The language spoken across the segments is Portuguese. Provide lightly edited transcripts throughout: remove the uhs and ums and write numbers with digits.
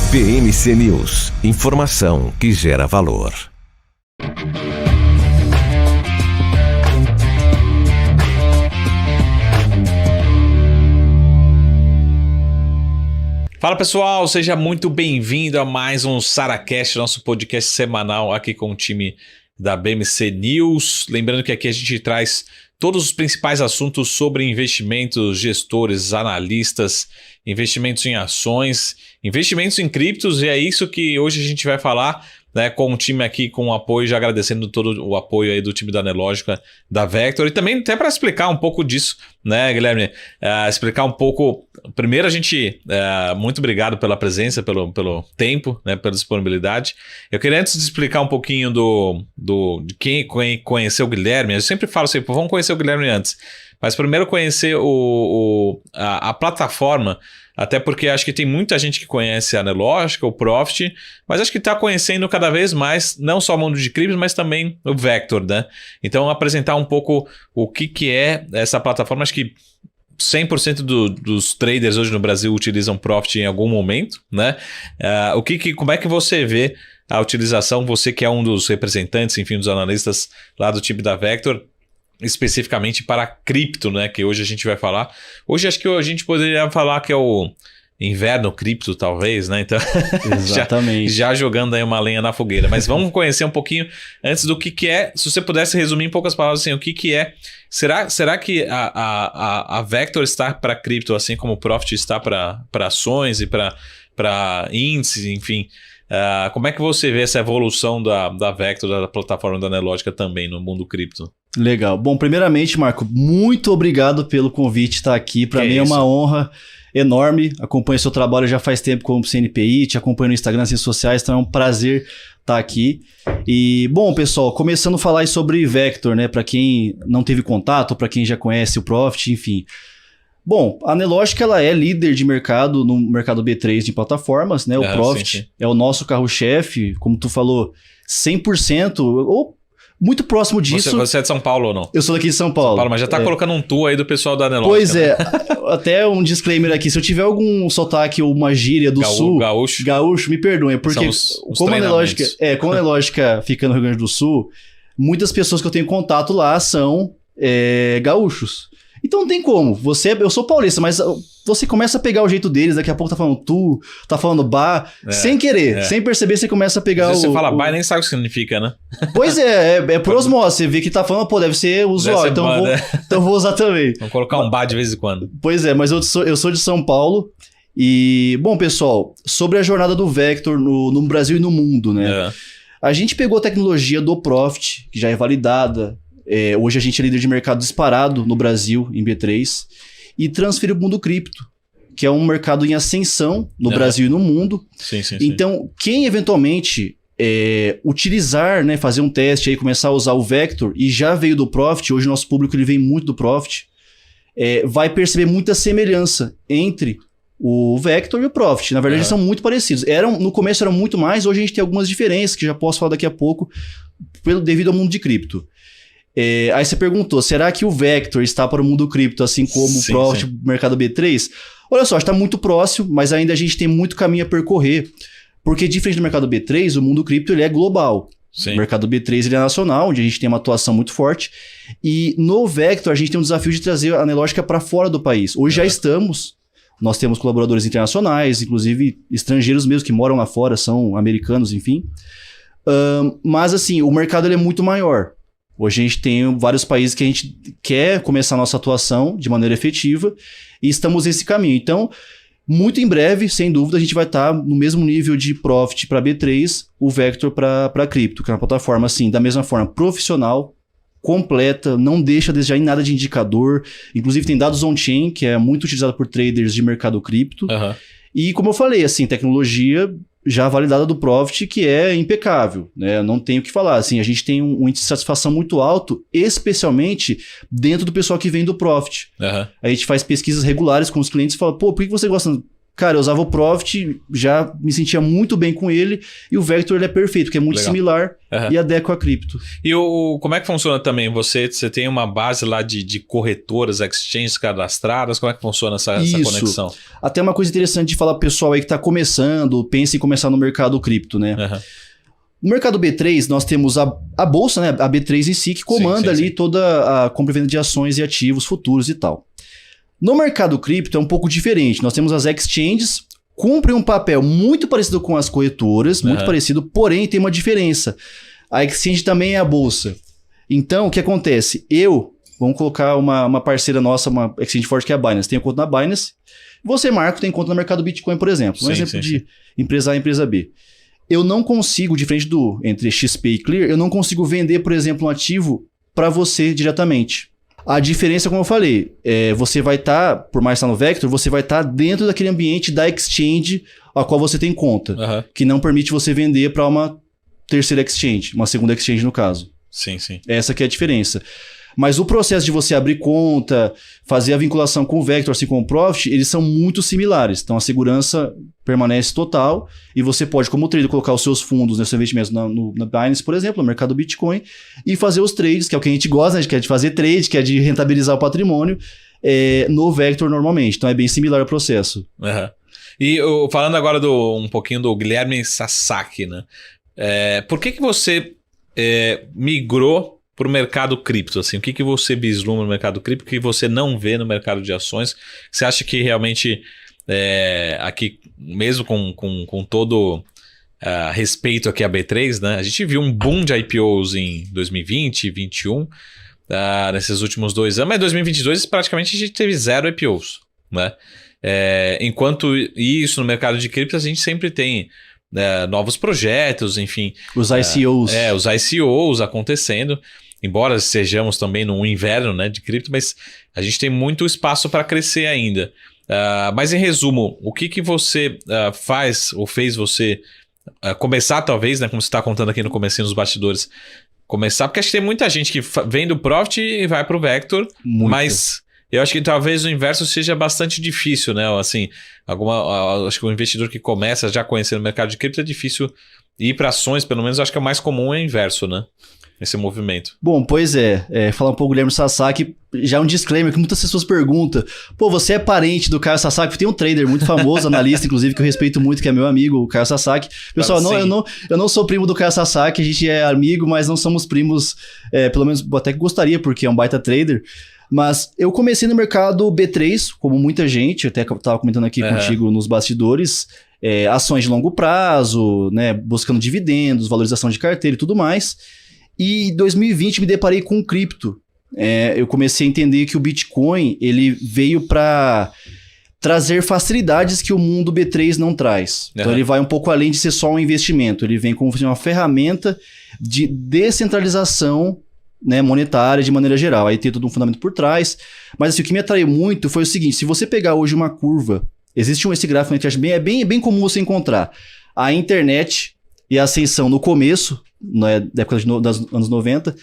BMC News, informação que gera valor. Fala pessoal, seja muito bem-vindo a mais um SaraCast, nosso podcast semanal aqui com o time da BMC News. Lembrando que aqui a gente traz todos os principais assuntos sobre investimentos, gestores, analistas, investimentos em ações, investimentos em criptos, e é isso que hoje a gente vai falar, né, com o time aqui, com o apoio, já agradecendo todo o apoio aí do time da Nelogica, da Vector, e também até para explicar um pouco disso, né, Guilherme? Explicar um pouco. Primeiro, a gente, muito obrigado pela presença, pelo tempo, né, pela disponibilidade. Eu queria antes de explicar um pouquinho de quem conheceu o Guilherme. Eu sempre falo assim, vamos conhecer o Guilherme antes, mas primeiro conhecer a plataforma. Até porque acho que tem muita gente que conhece a Nelogica, o Profit, mas acho que está conhecendo cada vez mais, não só o mundo de criptos, mas também o Vector, né? Então, apresentar um pouco o que é essa plataforma. Acho que 100% dos traders hoje no Brasil utilizam Profit em algum momento, né? Como é que você vê a utilização, você que é um dos representantes, enfim, dos analistas lá do time da Vector, especificamente para cripto, né? Que hoje a gente vai falar. Hoje acho que a gente poderia falar que é o inverno cripto, talvez, né? Então, exatamente. já jogando aí uma lenha na fogueira. Mas vamos conhecer um pouquinho antes do que é. Se você pudesse resumir em poucas palavras assim, o que é. Será que a Vector está para cripto, assim como o Profit está para ações e para índices, enfim? Como é que você vê essa evolução da Vector, da plataforma da Nelogica também no mundo cripto? Legal. Bom, primeiramente, Marco, muito obrigado pelo convite estar aqui. Para mim é uma honra enorme. Acompanho seu trabalho já faz tempo como CNPI, te acompanho no Instagram, nas redes sociais, então é um prazer estar aqui. E, bom, pessoal, começando a falar aí sobre Vector, né? Para quem não teve contato, para quem já conhece o Profit, enfim. Bom, a Nelogica ela é líder de mercado no mercado B3 de plataformas, né? O Profit sim. É o nosso carro-chefe, como tu falou, 100% ou muito próximo disso. Você é de São Paulo ou não? Eu sou daqui de São Paulo. Mas já tá colocando um tour aí do pessoal da Nelogica. Pois é. Até um disclaimer aqui. Se eu tiver algum sotaque ou uma gíria do sul... Gaúcho, me perdoem. Porque como a Nelogica fica no Rio Grande do Sul, muitas pessoas que eu tenho contato lá são gaúchos. Então não tem como. Eu sou paulista, mas você começa a pegar o jeito deles, daqui a pouco tá falando tu, tá falando bah, sem querer, sem perceber, você começa a pegar você fala bah e nem sabe o que significa, né? Pois é por osmose, você vê que tá falando, pô, deve ser usual, então vou usar também. Vamos colocar um bah de vez em quando. Pois é, mas eu sou de São Paulo e, bom, pessoal, sobre a jornada do Vector no Brasil e no mundo, né? A gente pegou a tecnologia do Profit, que já é validada. Hoje a gente é líder de mercado disparado no Brasil, em B3, e transferiu para o mundo cripto, que é um mercado em ascensão no Brasil e no mundo. Sim. Então, quem eventualmente utilizar, né, fazer um teste, aí, começar a usar o Vector, e já veio do Profit, hoje o nosso público ele vem muito do Profit, vai perceber muita semelhança entre o Vector e o Profit. Na verdade, eles são muito parecidos. No começo eram muito mais, hoje a gente tem algumas diferenças, que já posso falar daqui a pouco, devido ao mundo de cripto. Aí você perguntou, será que o Vector está para o mundo cripto, assim como o Profit, o mercado B3? Olha só, está muito próximo, mas ainda a gente tem muito caminho a percorrer, porque diferente do mercado B3, o mundo cripto ele é global. Sim. O mercado B3 ele é nacional, onde a gente tem uma atuação muito forte, e no Vector a gente tem um desafio de trazer a Nelogica para fora do país. Hoje já estamos, nós temos colaboradores internacionais, inclusive estrangeiros mesmo que moram lá fora, são americanos, enfim. Mas assim, o mercado ele é muito maior. Hoje a gente tem vários países que a gente quer começar a nossa atuação de maneira efetiva e estamos nesse caminho. Então, muito em breve, sem dúvida, a gente vai estar no mesmo nível de Profit para B3, o Vector para cripto, que é uma plataforma assim, da mesma forma, profissional, completa, não deixa a desejar em nada de indicador. Inclusive tem dados on-chain, que é muito utilizado por traders de mercado cripto. E como eu falei, assim, tecnologia já validada do Profit, que é impecável, né? Não tenho o que falar, assim, a gente tem um índice de satisfação muito alto, especialmente dentro do pessoal que vem do Profit. A gente faz pesquisas regulares com os clientes e fala, pô, por que você gosta Cara, eu usava o Profit, já me sentia muito bem com ele, e o Vector ele é perfeito, porque é muito similar e adequa a cripto. E como é que funciona também? Você tem uma base lá de corretoras, exchanges cadastradas, como é que funciona essa conexão? Até uma coisa interessante de falar pro pessoal aí que tá começando, pensa em começar no mercado cripto, né? No mercado B3, nós temos a bolsa, né? A B3 em si, que comanda ali toda a compra e venda de ações e ativos futuros e tal. No mercado cripto é um pouco diferente. Nós temos as exchanges, cumprem um papel muito parecido com as corretoras, muito parecido, porém tem uma diferença. A exchange também é a bolsa. Então, o que acontece? Vamos colocar uma parceira nossa, uma exchange forte que é a Binance. Tenho conta na Binance. Você, Marco, tem conta no mercado Bitcoin, por exemplo. Um exemplo de empresa A e empresa B. Eu não consigo, diferente entre XP e Clear, eu não consigo vender, por exemplo, um ativo para você diretamente. A diferença, como eu falei, você vai estar, por mais estar no Vector, você vai estar dentro daquele ambiente da exchange a qual você tem conta, que não permite você vender para uma terceira exchange, uma segunda exchange no caso. Sim. Essa que é a diferença. Mas o processo de você abrir conta, fazer a vinculação com o Vector, assim como o Profit, eles são muito similares. Então a segurança permanece total e você pode, como trader, colocar os seus fundos, seus investimentos na Binance, por exemplo, no mercado Bitcoin, e fazer os trades, que é o que a gente gosta, né? Que é de fazer trade, que é de rentabilizar o patrimônio, no Vector normalmente. Então é bem similar o processo. E falando agora um pouquinho do Guilherme Sasaki, né? Por que você migrou para o mercado cripto, assim? O que você vislumbra no mercado cripto que você não vê no mercado de ações? Você acha que realmente aqui, mesmo com todo respeito aqui à B3, né? A gente viu um boom de IPOs em 2020 e 2021, nesses últimos 2 anos, mas em 2022 praticamente a gente teve 0 IPOs, né? Enquanto isso no mercado de cripto a gente sempre tem novos projetos, enfim. Os ICOs. Os ICOs acontecendo. Embora estejamos também no inverno, né, de cripto, mas a gente tem muito espaço para crescer ainda. Mas em resumo, o que você faz ou fez você começar talvez, né, como você está contando aqui no comecinho dos bastidores, começar, porque acho que tem muita gente que vem do Profit e vai para o Vector, mas eu acho que talvez o inverso seja bastante difícil, né? Assim, acho que o investidor que começa já conhecendo o mercado de cripto é difícil ir para ações, pelo menos acho que é o mais comum é o inverso, né? Esse movimento. Bom, pois falar um pouco do Guilherme Sasaki, já um disclaimer que muitas pessoas perguntam, você é parente do Caio Sasaki? Tem um trader muito famoso, analista, inclusive, que eu respeito muito, que é meu amigo, o Caio Sasaki. Pessoal, eu não sou primo do Caio Sasaki, a gente é amigo, mas não somos primos, pelo menos até que gostaria, porque é um baita trader. Mas eu comecei no mercado B3, como muita gente, até que eu estava comentando aqui contigo nos bastidores, ações de longo prazo, né, buscando dividendos, valorização de carteira e tudo mais. E em 2020 me deparei com o cripto. Eu comecei a entender que o Bitcoin ele veio para trazer facilidades que o mundo B3 não traz. Então ele vai um pouco além de ser só um investimento. Ele vem como uma ferramenta de descentralização, né, monetária de maneira geral. Aí tem todo um fundamento por trás. Mas assim, o que me atraiu muito foi o seguinte: se você pegar hoje uma curva, existe esse gráfico na internet, é bem comum você encontrar a internet e a ascensão no começo, na época dos anos 90,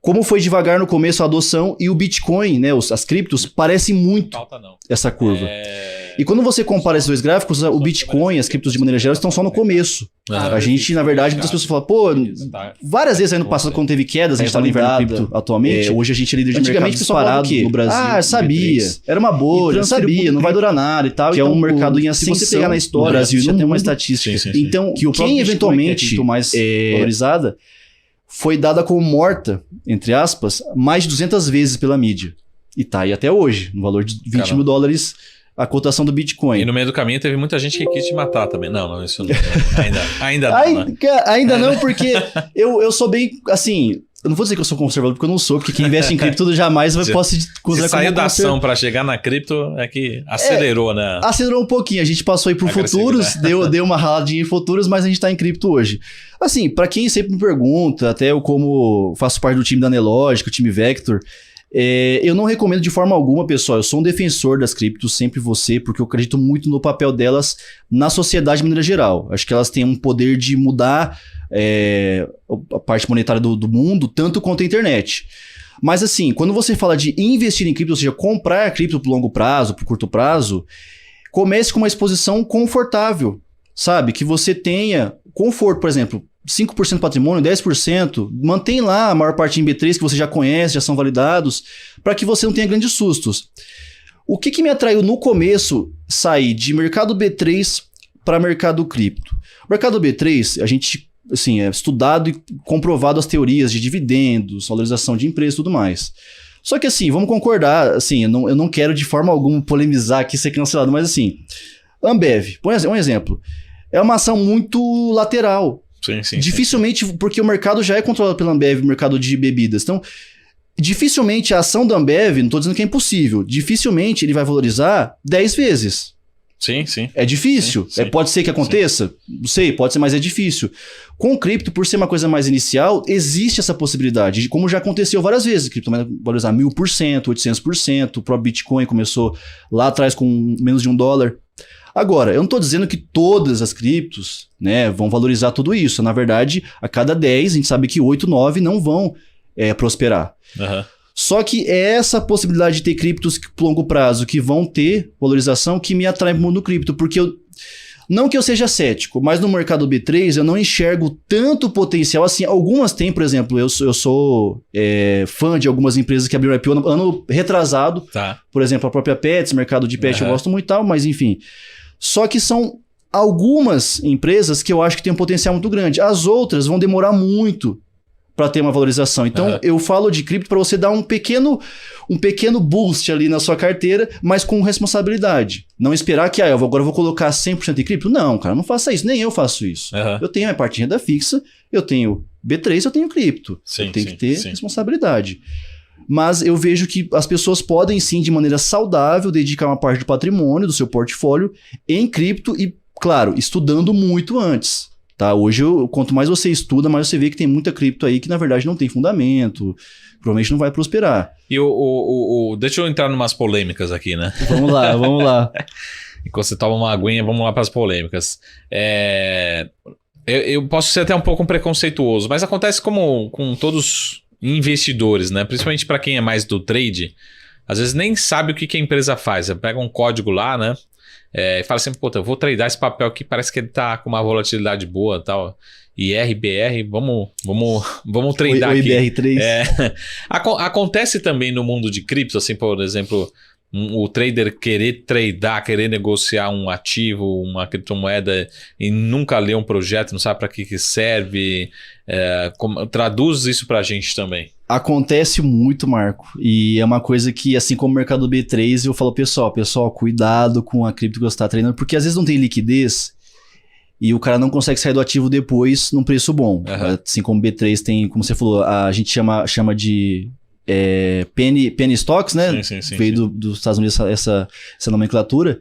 como foi devagar no começo a adoção, e o Bitcoin, né, as criptos, parecem muito essa curva. E quando você compara esses dois gráficos, o Bitcoin e as criptos de maneira geral estão só no começo. A gente, na verdade, muitas pessoas falam, várias vezes aí no passado, quando teve quedas, a gente tá no inverno cripto atualmente. Hoje a gente é líder de mercado disparado no Brasil. Sabia. Era uma bolha, sabia, não vai durar nada e tal. Que é um mercado em ascensão. Se você pegar na história, o Brasil já tem uma estatística. Então, quem eventualmente mais valorizada foi dada como morta, entre aspas, mais de 200 vezes pela mídia. E tá aí até hoje, no valor de 20 mil dólares a cotação do Bitcoin. E no meio do caminho teve muita gente que quis te matar também. Não, isso não. Ainda não, né? Ainda não, porque eu sou bem, assim... Eu não vou dizer que eu sou conservador, porque eu não sou, porque quem investe em cripto jamais posso considerar. Se saiu da ação para chegar na cripto, é que acelerou, né? Acelerou um pouquinho. A gente passou aí por futuros, deu uma raladinha em futuros, mas a gente tá em cripto hoje. Assim, para quem sempre me pergunta, até eu como faço parte do time da Nelogic, o time Vector, eu não recomendo de forma alguma, pessoal. Eu sou um defensor das criptos, sempre você, porque eu acredito muito no papel delas na sociedade de maneira geral. Acho que elas têm um poder de mudar a parte monetária do mundo, tanto quanto a internet. Mas assim, quando você fala de investir em cripto, ou seja, comprar cripto por longo prazo, por curto prazo, comece com uma exposição confortável, sabe? Que você tenha conforto, por exemplo, 5% do patrimônio, 10%, mantém lá a maior parte em B3 que você já conhece, já são validados, para que você não tenha grandes sustos. O que me atraiu no começo, sair de mercado B3 para mercado cripto? O mercado B3, a gente, assim, é estudado e comprovado as teorias de dividendos, valorização de empresas e tudo mais. Só que assim, vamos concordar, assim, eu não quero de forma alguma polemizar aqui, ser cancelado, mas assim, Ambev, um exemplo, é uma ação muito lateral. Sim, dificilmente, porque o mercado já é controlado pela Ambev, o mercado de bebidas. Então, dificilmente a ação da Ambev, não estou dizendo que é impossível, dificilmente ele vai valorizar 10 vezes. Sim. É difícil. Sim. Pode ser que aconteça? Não sei, pode ser, mas é difícil. Com o cripto, por ser uma coisa mais inicial, existe essa possibilidade, como já aconteceu várias vezes. O cripto vai valorizar 1000%, 800%, o próprio Bitcoin começou lá atrás com menos de $1. Agora, eu não estou dizendo que todas as criptos, né, vão valorizar tudo isso. Na verdade, a cada 10, a gente sabe que 8, 9 não vão prosperar. Uhum. Só que é essa possibilidade de ter criptos a longo prazo que vão ter valorização que me atrai para o mundo cripto. Porque não que eu seja cético, mas no mercado B3 eu não enxergo tanto potencial assim. Algumas têm, por exemplo, eu sou fã de algumas empresas que abriram IPO no ano retrasado. Tá. Por exemplo, a própria Pets, mercado de pet eu gosto muito e tal, mas enfim. Só que são algumas empresas que eu acho que tem um potencial muito grande. As outras vão demorar muito para ter uma valorização. Então, eu falo de cripto para você dar um pequeno boost ali na sua carteira, mas com responsabilidade. Não esperar que agora eu vou colocar 100% em cripto. Não, cara, não faça isso. Nem eu faço isso. Eu tenho a parte de renda fixa, eu tenho B3, eu tenho cripto. Eu tenho que ter responsabilidade. Mas eu vejo que as pessoas podem sim, de maneira saudável, dedicar uma parte do patrimônio, do seu portfólio, em cripto e, claro, estudando muito antes. Tá? Hoje, quanto mais você estuda, mais você vê que tem muita cripto aí que, na verdade, não tem fundamento, provavelmente não vai prosperar. E deixa eu entrar numas polêmicas aqui, né? Vamos lá. Enquanto você toma uma aguinha, vamos lá para as polêmicas. Eu posso ser até um pouco preconceituoso, mas acontece como com todos investidores, né? Principalmente para quem é mais do trade, às vezes nem sabe o que a empresa faz. Você pega um código lá, né? E fala assim, eu vou tradear esse papel aqui, parece que ele tá com uma volatilidade boa e tal. IRBR, vamos tradar aqui. IBR3. Acontece também no mundo de cripto, assim, por exemplo, o trader querer tradar, querer negociar um ativo, uma criptomoeda e nunca ler um projeto, não sabe para que serve. Traduz isso pra gente também. Acontece muito, Marco. E é uma coisa que, assim como o mercado B3, eu falo, pessoal, cuidado com a cripto que você está treinando, porque às vezes não tem liquidez e o cara não consegue sair do ativo depois num preço bom. Assim como o B3 tem, como você falou, a gente chama de penny stocks, né? Sim. Veio dos Estados Unidos essa nomenclatura.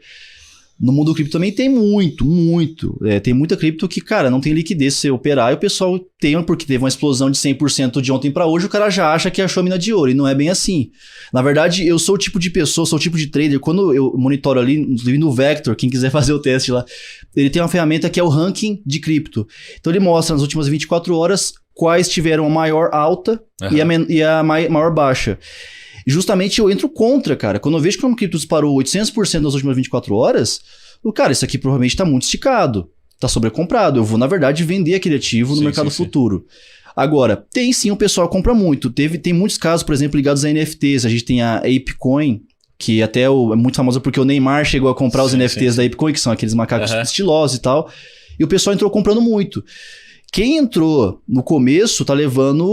No mundo cripto também tem muito. Tem muita cripto que, cara, não tem liquidez se você operar e o pessoal tem, porque teve uma explosão de 100% de ontem para hoje, o cara já acha que achou a mina de ouro, e não é bem assim. Na verdade, eu sou o tipo de pessoa, sou o tipo de trader, quando eu monitoro ali, inclusive no Vector, quem quiser fazer o teste lá, ele tem uma ferramenta que é o ranking de cripto. Então ele mostra nas últimas 24 horas quais tiveram a maior alta e a maior baixa. Justamente eu entro contra, cara. Quando eu vejo que uma cripto disparou 800% nas últimas 24 horas, cara, isso aqui provavelmente está muito esticado, está sobrecomprado. Eu vou, na verdade, vender aquele ativo no mercado futuro. Agora, tem sim, o pessoal compra muito. Tem muitos casos, por exemplo, ligados a NFTs. A gente tem a ApeCoin, que até é muito famosa porque o Neymar chegou a comprar os NFTs da ApeCoin, que são aqueles macacos estilosos e tal. E o pessoal entrou comprando muito. Quem entrou no começo tá levando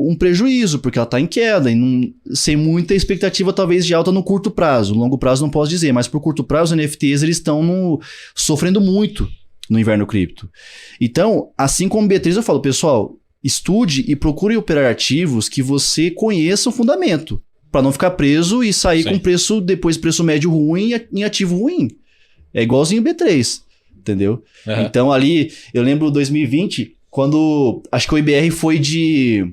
um prejuízo, porque ela tá em queda, e sem muita expectativa talvez de alta no curto prazo. No longo prazo não posso dizer, mas por curto prazo os NFTs eles estão sofrendo muito no inverno cripto. Então, assim como B3 eu falo, pessoal, estude e procure operar ativos que você conheça o fundamento, para não ficar preso e sair com preço médio ruim em ativo ruim. É igualzinho o B3, entendeu? Então ali, eu lembro 2020... quando acho que o IBR foi de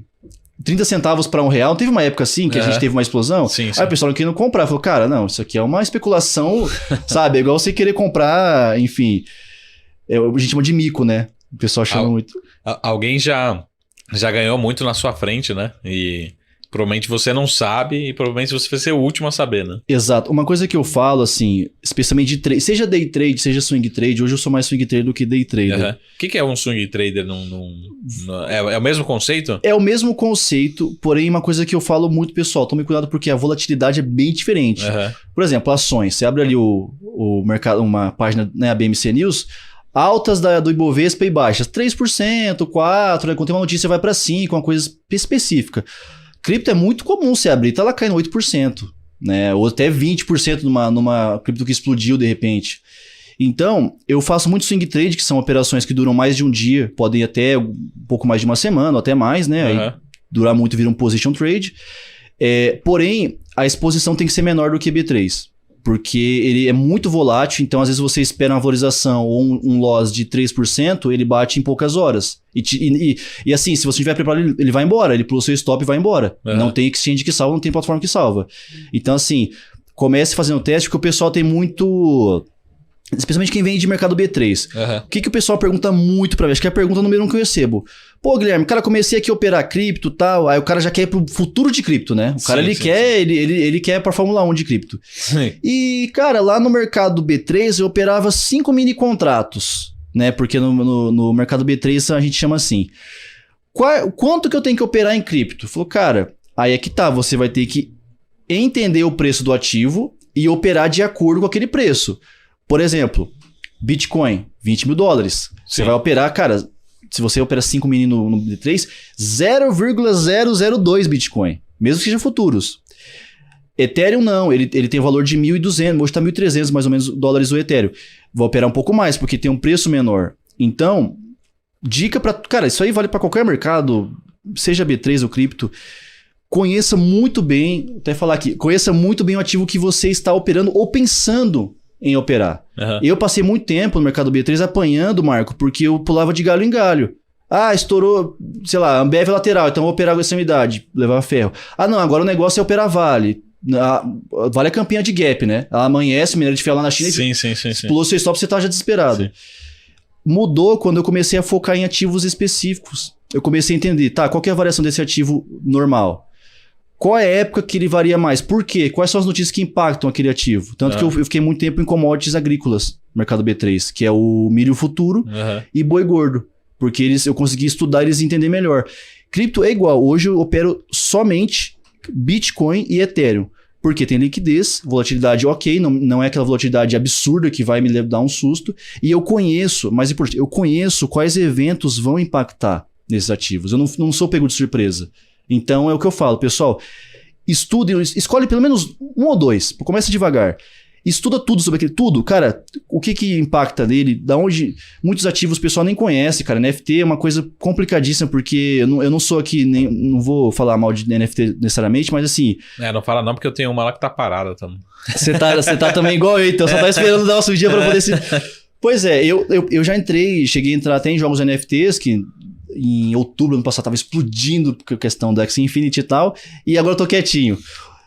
30 centavos para R$1, teve uma época assim que a gente teve uma explosão, aí o pessoal não queria comprar, falou, cara, não, isso aqui é uma especulação, sabe, é igual você querer comprar, enfim, a gente chama de mico, né, o pessoal chama muito. Alguém já ganhou muito na sua frente, né, Provavelmente você não sabe e provavelmente você vai ser o último a saber, né? Exato. Uma coisa que eu falo, assim, especialmente de trade, seja day trade, seja swing trade, hoje eu sou mais swing trader do que day trader. Uhum. O que é um swing trader? É o mesmo conceito? É o mesmo conceito, porém uma coisa que eu falo muito, pessoal, tome cuidado porque a volatilidade é bem diferente. Uhum. Por exemplo, ações. Você abre ali o mercado, uma página, né, a BMC News, altas do Ibovespa e baixas, 3%, 4%, né, quando tem uma notícia vai para 5%, uma coisa específica. Cripto é muito comum você abrir, tá lá caindo 8%, né? Ou até 20% numa cripto que explodiu de repente. Então, eu faço muito swing trade, que são operações que duram mais de um dia, podem até um pouco mais de uma semana, ou até mais, né? Aí, durar muito vira um position trade. Porém, a exposição tem que ser menor do que B3. Porque ele é muito volátil, então às vezes você espera uma valorização ou um loss de 3%, ele bate em poucas horas. E assim, se você estiver preparado, ele vai embora, ele pula o seu stop e vai embora. Não tem exchange que salva, não tem plataforma que salva. Então assim, comece fazendo teste, porque o pessoal tem muito... Especialmente quem vem de mercado B3. O que o pessoal pergunta muito pra mim? Acho que é a pergunta número 1 que eu recebo. Pô, Guilherme, cara, comecei aqui a operar cripto e tal. Aí o cara já quer ir pro futuro de cripto, né? O cara, ele quer ir pra Fórmula 1 de cripto. Sim. E, cara, lá no mercado B3 eu operava 5 mini contratos, né? Porque no mercado B3 a gente chama assim. Quanto que eu tenho que operar em cripto? Falou, cara, aí é que tá. Você vai ter que entender o preço do ativo e operar de acordo com aquele preço. Por exemplo, Bitcoin, $20 mil. Você vai operar, cara, se você opera 5 mini no B3, 0,002 Bitcoin, mesmo que seja futuros. Ethereum não, ele tem valor de 1.200, hoje está 1.300 mais ou menos dólares o Ethereum. Vai operar um pouco mais, porque tem um preço menor. Então, dica para... Cara, isso aí vale para qualquer mercado, seja B3 ou cripto. Conheça muito bem, até falar aqui, conheça muito bem o ativo que você está operando ou pensando em operar. Eu passei muito tempo no mercado B3 apanhando, Marco, porque eu pulava de galho em galho. Ah, estourou, sei lá, Ambev lateral, então eu vou operar com essa unidade, levar ferro. Ah, não, agora o negócio é operar Vale. Vale é campeã de gap, né? Ela amanhece, minério de ferro lá na China e pulou seu stop, você tá já desesperado. Sim. Mudou quando eu comecei a focar em ativos específicos. Eu comecei a entender, tá, qual que é a variação desse ativo normal? Qual é a época que ele varia mais? Por quê? Quais são as notícias que impactam aquele ativo? Tanto que eu fiquei muito tempo em commodities agrícolas, mercado B3, que é o milho futuro e boi gordo. Porque eu consegui estudar eles e entender melhor. Cripto é igual. Hoje eu opero somente Bitcoin e Ethereum. Porque tem liquidez, volatilidade ok, não é aquela volatilidade absurda que vai me dar um susto. E eu conheço, mais importante, eu conheço quais eventos vão impactar nesses ativos. Eu não sou pego de surpresa. Então é o que eu falo, pessoal, estudem, escolhe pelo menos um ou dois, comece devagar. Estuda tudo sobre aquele, tudo, cara, o que impacta nele, da onde muitos ativos o pessoal nem conhece, cara, NFT é uma coisa complicadíssima, porque eu não sou aqui, não vou falar mal de NFT necessariamente, mas assim... não fala não, porque eu tenho uma lá que tá parada também. Você tá também igual eu, então só tá esperando dar uma subidinha pra poder se... Pois é, eu já cheguei a entrar até em jogos NFTs, que em outubro do ano passado tava explodindo por questão da Axie Infinity e tal, e agora eu tô quietinho.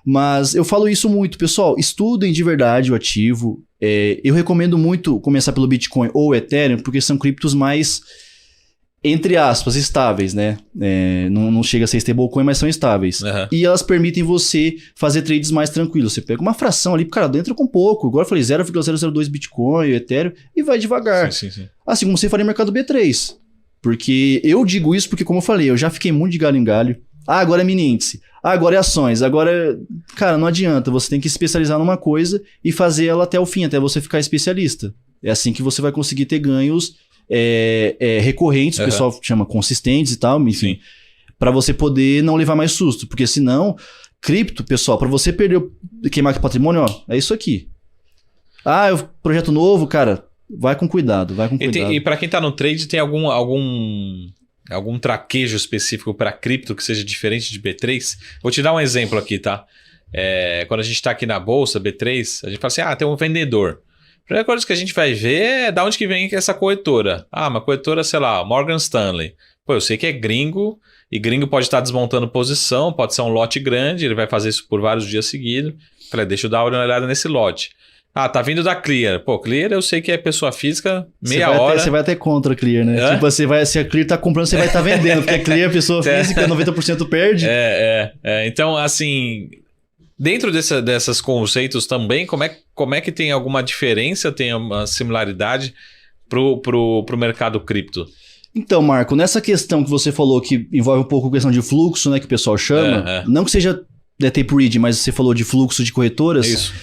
Mas eu falo isso muito, pessoal, estudem de verdade o ativo. Eu recomendo muito começar pelo Bitcoin ou Ethereum, porque são criptos mais, entre aspas, estáveis, né? Não chega a ser stablecoin, mas são estáveis. E elas permitem você fazer trades mais tranquilos. Você pega uma fração ali, cara, entra com pouco. Agora eu falei 0,002 Bitcoin, Ethereum, e vai devagar. Sim. Assim como você faria no mercado B3. Porque eu digo isso porque, como eu falei, eu já fiquei muito de galho em galho. Ah, agora é mini índice. Ah, agora é ações. Agora, cara, não adianta. Você tem que especializar numa coisa e fazer ela até o fim, até você ficar especialista. É assim que você vai conseguir ter ganhos recorrentes, o pessoal chama consistentes e tal, enfim. Para você poder não levar mais susto. Porque senão, cripto, pessoal, para você queimar patrimônio, ó, é isso aqui. Ah, projeto novo, cara, vai com cuidado, E para quem tá no trade, tem algum traquejo específico para cripto que seja diferente de B3? Vou te dar um exemplo aqui, tá? Quando a gente está aqui na bolsa, B3, a gente fala assim, tem um vendedor. A primeira coisa que a gente vai ver é da onde que vem essa corretora. Uma corretora, sei lá, Morgan Stanley. Pô, eu sei que é gringo, e gringo pode estar desmontando posição, pode ser um lote grande, ele vai fazer isso por vários dias seguidos. Falei, deixa eu dar uma olhada nesse lote. Ah, tá vindo da Clear. Pô, Clear eu sei que é pessoa física, Você vai até contra a Clear, né? É? Tipo, se a Clear tá comprando, você vai estar vendendo, porque a Clear, pessoa física, 90% perde. Então, assim, dentro dessas conceitos também, como é que tem alguma diferença, tem uma similaridade pro mercado cripto? Então, Marco, nessa questão que você falou que envolve um pouco a questão de fluxo, né, que o pessoal chama, não que seja tape read, mas você falou de fluxo de corretoras. Isso.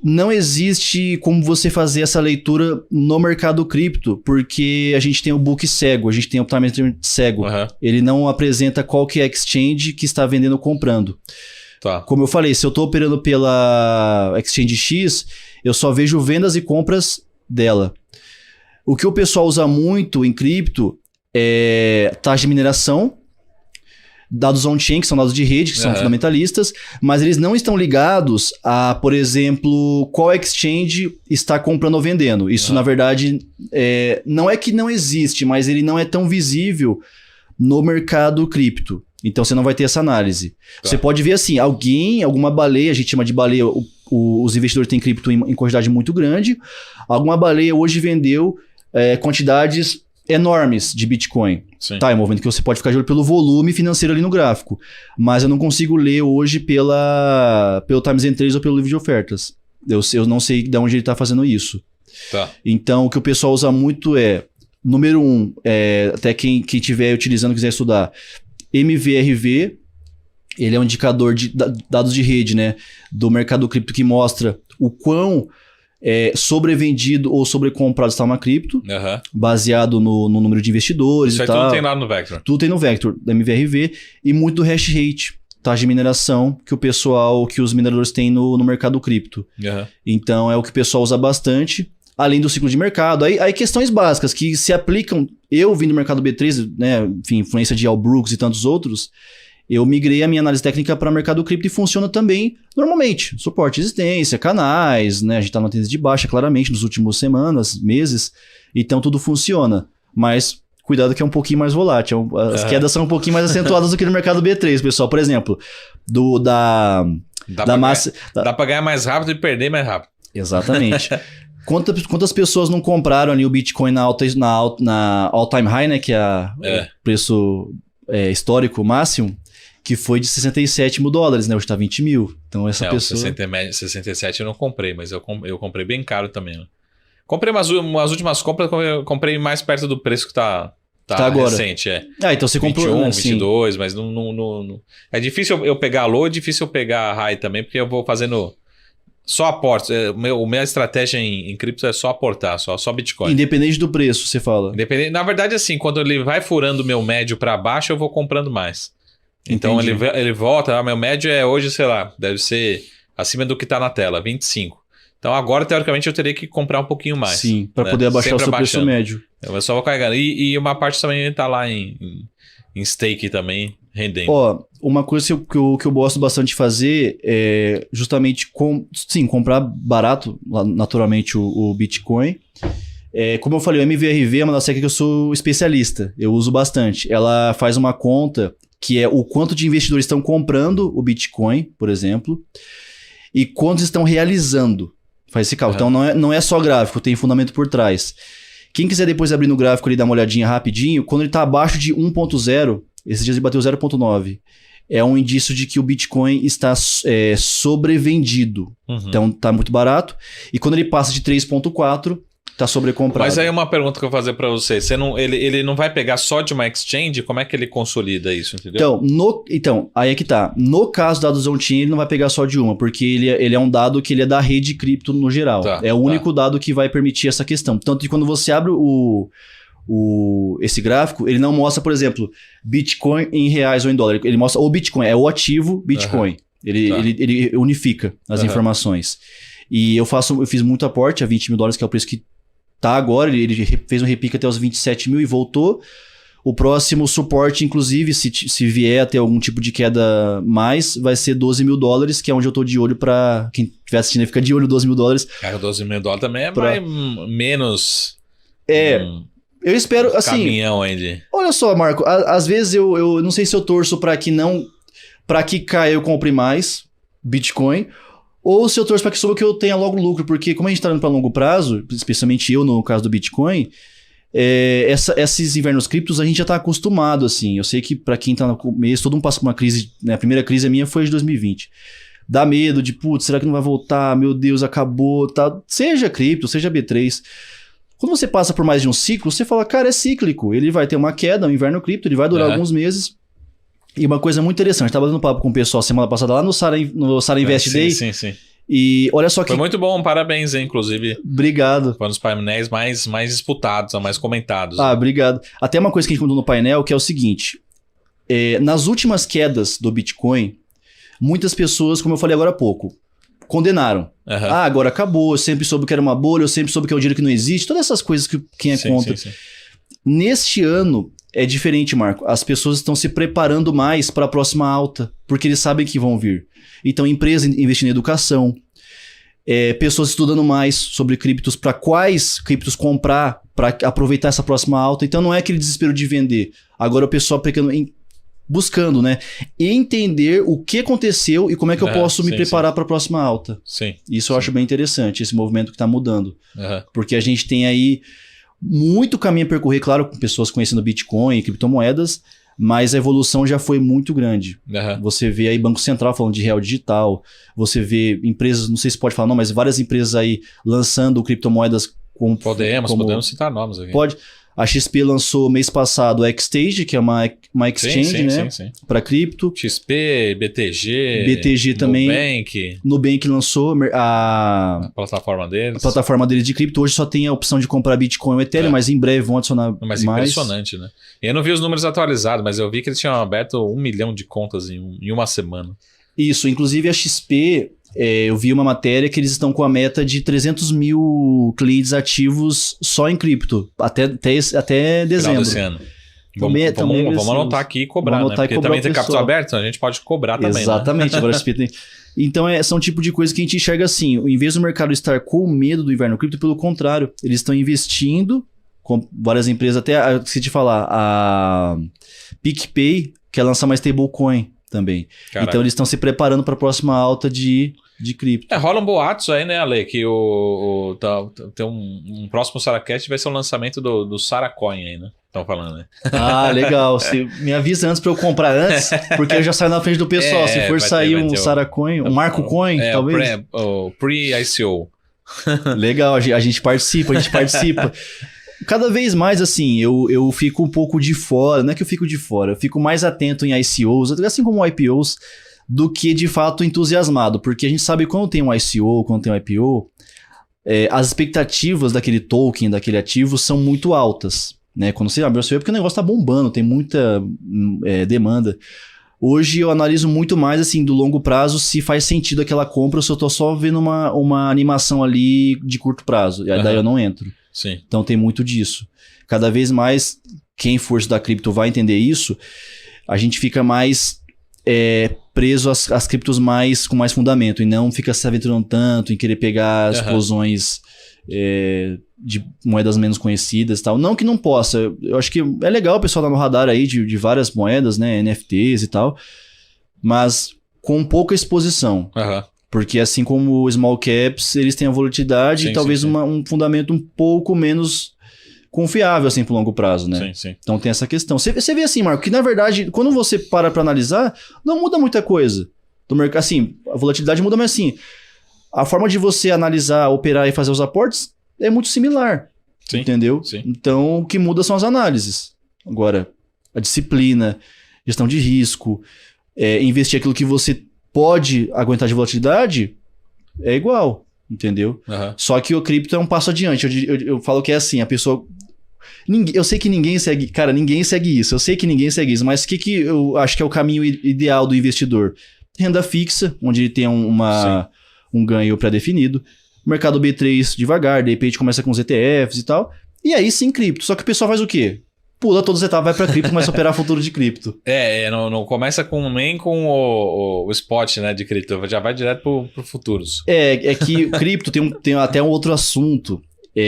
Não existe como você fazer essa leitura no mercado cripto, porque a gente tem o book cego, a gente tem o time cego. Ele não apresenta qual que é a exchange que está vendendo ou comprando. Tá. Como eu falei, se eu estou operando pela exchange X, eu só vejo vendas e compras dela. O que o pessoal usa muito em cripto é taxa de mineração, dados on-chain, que são dados de rede, que são fundamentalistas, mas eles não estão ligados a, por exemplo, qual exchange está comprando ou vendendo. Isso, na verdade, não é que não existe, mas ele não é tão visível no mercado cripto. Então, você não vai ter essa análise. Você pode ver assim, alguma baleia, a gente chama de baleia, os investidores têm cripto em quantidade muito grande, alguma baleia hoje vendeu quantidades enormes de Bitcoin. Sim. Tá, é um movimento que você pode ficar de olho pelo volume financeiro ali no gráfico. Mas eu não consigo ler hoje pelo Times and Trades ou pelo livro de ofertas. Eu não sei de onde ele está fazendo isso. Tá. Então, o que o pessoal usa muito número 1, até quem estiver utilizando, quiser estudar, MVRV, ele é um indicador de dados de rede, né, do mercado cripto que mostra o quão sobrevendido ou sobrecomprado está uma cripto, baseado no número de investidores e tal. Isso aí tudo tem lá no Vector. Tudo tem no Vector, da MVRV, e muito do hash rate, taxa de mineração que os mineradores têm no mercado cripto. Então é o que o pessoal usa bastante, além do ciclo de mercado. Aí questões básicas que se aplicam, eu vim do mercado B3, né, enfim, influência de Al Brooks e tantos outros, eu migrei a minha análise técnica para o mercado cripto e funciona também normalmente. Suporte de existência, canais, né? A gente está numa tendência de baixa, claramente, nas últimas semanas, meses. Então, tudo funciona. Mas, cuidado que é um pouquinho mais volátil. As quedas são um pouquinho mais acentuadas do que no mercado B3, pessoal. Por exemplo, Dá para ganhar mais rápido e perder mais rápido. Exatamente. Quantas pessoas não compraram ali o Bitcoin na all-time high, né? Que é o preço histórico máximo, que foi de 67 mil dólares, né? Hoje tá 20 mil. Então essa pessoa... 67 eu não comprei, mas eu comprei bem caro também. Né? Comprei umas últimas compras, comprei mais perto do preço que tá agora. Recente. Então você 21, comprou... 22, mas não... É difícil eu pegar a low, é difícil eu pegar a high também, porque eu vou fazendo... Só aporte. Minha estratégia em cripto é só aportar, só Bitcoin. Independente do preço, você fala. Na verdade, assim, quando ele vai furando o meu médio para baixo, eu vou comprando mais. Então ele volta, meu médio é hoje, sei lá, deve ser acima do que está na tela, 25. Então agora, teoricamente, eu teria que comprar um pouquinho mais. Sim, para poder abaixar sempre o seu preço médio. Eu só vou carregando. E uma parte também está lá em stake também, rendendo. Uma coisa que eu gosto bastante de fazer é justamente comprar barato, naturalmente, o Bitcoin. Como eu falei, o MVRV é uma das técnicas que eu sou especialista. Eu uso bastante. Ela faz uma conta que é o quanto de investidores estão comprando o Bitcoin, por exemplo, e quantos estão realizando. Faz esse cálculo. Então não é só gráfico, tem fundamento por trás. Quem quiser depois abrir no gráfico ali, dar uma olhadinha rapidinho, quando ele está abaixo de 1.0, esses dias ele bateu 0.9, é um indício de que o Bitcoin está sobrevendido. Então está muito barato. E quando ele passa de 3.4, está sobrecomprado. Mas aí uma pergunta que eu vou fazer para você. Ele não vai pegar só de uma exchange? Como é que ele consolida isso, entendeu? Então, aí é que tá. No caso dados on-chain, ele não vai pegar só de uma, porque ele é um dado que ele é da rede cripto no geral. É o único dado que vai permitir essa questão. Tanto que quando você abre esse gráfico, ele não mostra, por exemplo, Bitcoin em reais ou em dólar. Ele mostra o Bitcoin, é o ativo Bitcoin. Ele unifica as informações. E eu fiz muito aporte a 20 mil dólares, que é o preço que tá agora. Ele fez um repique até os 27 mil e voltou. O próximo suporte, inclusive, se vier a ter algum tipo de queda mais, vai ser 12 mil dólares, que é onde eu tô de olho para quem estiver assistindo, fica de olho 12 mil dólares. Cara, 12 mil dólares também é menos... Eu espero, assim... Caminhão ainda. Olha só, Marco, às vezes eu não sei se eu torço para que caia eu compre mais Bitcoin, ou se eu torço para que suba que eu tenha logo lucro, porque como a gente tá indo para longo prazo, especialmente eu no caso do Bitcoin, esses invernos criptos a gente já tá acostumado, assim. Eu sei que para quem tá no começo, todo mundo passa por uma crise, né? A primeira crise minha foi de 2020. Dá medo de, putz, será que não vai voltar? Meu Deus, acabou, tá? Seja cripto, seja B3. Quando você passa por mais de um ciclo, você fala, cara, é cíclico. Ele vai ter uma queda, um inverno cripto, ele vai durar alguns meses. E uma coisa muito interessante, tava dando papo com o pessoal semana passada lá no Sara Invest Day. Sim. E olha só que... Foi muito bom, parabéns, hein, inclusive. Obrigado. Foi um dos painéis mais disputados, mais comentados. Obrigado. Até uma coisa que a gente contou no painel, que é o seguinte. Nas últimas quedas do Bitcoin, muitas pessoas, como eu falei agora há pouco, condenaram. Agora acabou, eu sempre soube que era uma bolha, eu sempre soube que é um dinheiro que não existe, todas essas coisas que quem é contra. Sim. Neste ano, é diferente, Marco. As pessoas estão se preparando mais para a próxima alta, porque eles sabem que vão vir. Então, empresa investindo em educação, pessoas estudando mais sobre criptos, para quais criptos comprar, para aproveitar essa próxima alta. Então, não é aquele desespero de vender. Agora, o pessoal buscando, né? Entender o que aconteceu e como é que eu posso me preparar para a próxima alta. Isso eu acho bem interessante, esse movimento que está mudando. Porque a gente tem aí muito caminho a percorrer, claro, com pessoas conhecendo Bitcoin e criptomoedas, mas a evolução já foi muito grande. Você vê aí Banco Central falando de real digital, você vê empresas, não sei se pode falar não, mas várias empresas aí lançando criptomoedas como... Podemos citar nomes aqui. Pode. A XP lançou mês passado a Xstage, que é uma exchange, né? Para cripto. XP, BTG também. Nubank lançou a plataforma deles. A plataforma deles de cripto. Hoje só tem a opção de comprar Bitcoin ou Ethereum, mas em breve vão adicionar mais. Impressionante, né? E eu não vi os números atualizados, mas eu vi que eles tinham aberto 1 milhão de contas em uma semana. Isso, inclusive a XP... eu vi uma matéria que eles estão com a meta de 300 mil clientes ativos só em cripto, até dezembro. Desse ano. Vamos anotar aqui e cobrar, né? Porque também tem capital aberto, a gente pode cobrar também. Exatamente, né? Agora XP tem... Então, são tipo de coisa que a gente enxerga assim, em vez do mercado estar com medo do inverno cripto, pelo contrário, eles estão investindo, com várias empresas, até, esqueci de falar, a PicPay quer lançar mais stablecoin também. Caraca. Então eles estão se preparando para a próxima alta de cripto. Rolam boatos aí, né, Ale? Que tem um próximo SaraCast vai ser o lançamento do Saracoin aí, né? Estão falando, né? Legal. Você me avisa antes para eu comprar antes, porque eu já saio na frente do pessoal. Se for sair um Saracoin, um Marco Coin, talvez. O pre-ICO. Legal, a gente participa. Cada vez mais, assim, eu fico um pouco de fora. Não é que eu fico de fora, eu fico mais atento em ICOs, assim como IPOs, do que de fato entusiasmado. Porque a gente sabe que quando tem um ICO, quando tem um IPO, as expectativas daquele token, daquele ativo, são muito altas. Né? Quando você abre o seu, porque o negócio tá bombando, tem muita demanda. Hoje eu analiso muito mais, assim, do longo prazo, se faz sentido aquela compra ou se eu tô só vendo uma animação ali de curto prazo. E daí eu não entro. Sim. Então tem muito disso. Cada vez mais, quem for estudar cripto vai entender isso, a gente fica mais preso às criptos com mais fundamento e não fica se aventurando tanto em querer pegar explosões de moedas menos conhecidas e tal. Não que não possa. Eu acho que é legal o pessoal dar no radar aí de várias moedas, né? NFTs e tal, mas com pouca exposição. Porque assim como os small caps, eles têm a volatilidade e talvez um fundamento um pouco menos confiável assim pro longo prazo, né? Então tem essa questão. Você vê assim, Marco, que na verdade, quando você para analisar, não muda muita coisa do mercado. Assim, a volatilidade muda, mas assim, a forma de você analisar, operar e fazer os aportes é muito similar. Entendeu? Então, o que muda são as análises. Agora, a disciplina, gestão de risco, investir aquilo que você pode aguentar de volatilidade, é igual, entendeu? Só que o cripto é um passo adiante. Eu falo que é assim, a pessoa... eu sei que ninguém segue... Cara, ninguém segue isso. Eu sei que ninguém segue isso, mas o que eu acho que é o caminho ideal do investidor? Renda fixa, onde ele tem um ganho pré-definido. Mercado B3 devagar, de repente começa com os ETFs e tal. E aí sim, cripto. Só que o pessoal faz o quê? Pula todas as etapas, vai pra cripto, começa a operar futuro de cripto. Não começa nem com o spot, né, de cripto, já vai direto pro futuros. É que cripto tem até um outro assunto,